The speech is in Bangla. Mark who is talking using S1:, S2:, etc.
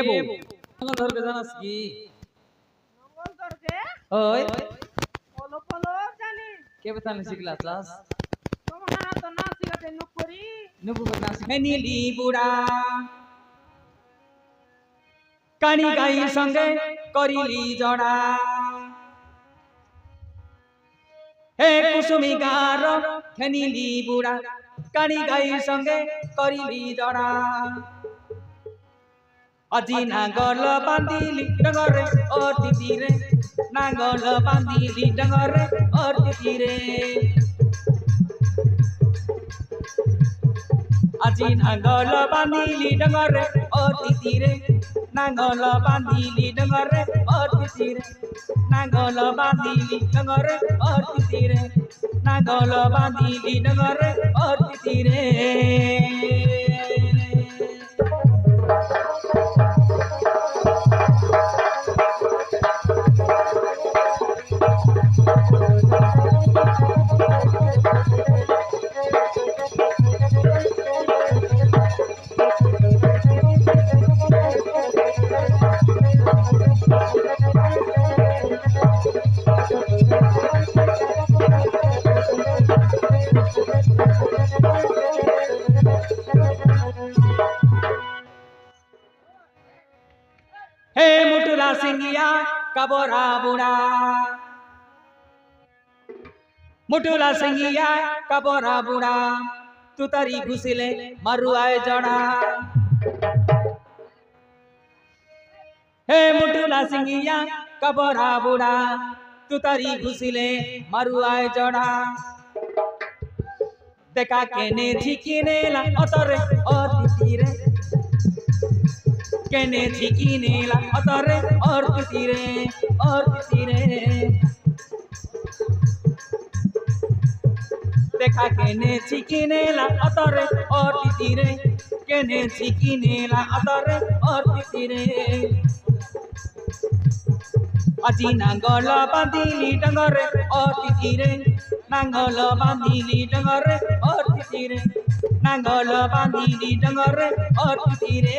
S1: বউ নঙ্গল ধরকে জানাস কি
S2: নঙ্গল দরকে
S1: ওই
S2: পলো পলো জানি
S1: কে বতানি শিখলা ক্লাস
S2: তোমরা তো না শিখাতে নুকরি
S1: নুকু না শিখে নীলি বুড়া কানি গাই সঙ্গে করিলি জড়া হে কুসুমি গার খেনিলি বুড়া কানি গাই সঙ্গে করিলি জড়া আজি নাঙ্গল বান্ধিলি ডঙ্গরে ওর দিদিরে নাঙ্গল বান্ধিলি ডঙ্গরে ওর দিদিরে আজি নাঙ্গল বান্ধিলি ডঙ্গরে ওর দিদিরে নাঙ্গল বান্ধিলি ডঙ্গরে ওর দিদিরে নাঙ্গল বান্ধিলি ডঙ্গরে ওর দিদিরে নাঙ্গল বান্ধিলি ডঙ্গরে ওর দিদিরে हे मुटुला सिंगिया कबोरा बुड़ा मुटुला सिंगिया कबोरा बुड़ा तू तारी घुसिले मारू आए जड़ा हे मुटुला सिंगिया कबोरा बुड़ा तू तारी घुसिले मारू आए जड़ा देखा केने झिकिने ला अतरे अतिथिरे केने झिकिने ला अतरे अतिथिरे देखा केने झिकिने ला अतरे अतिथिरे केने झिकिने ला अतरे अतिथिरे আজি নাঙ্গল বাঁধিলি ডঙ্গরে অতিথিরে নাঙ্গল বাঁধিলি ডঙ্গরে অতিথিরে নাঙ্গল বাঁধিলি ডঙ্গরে অতিথিরে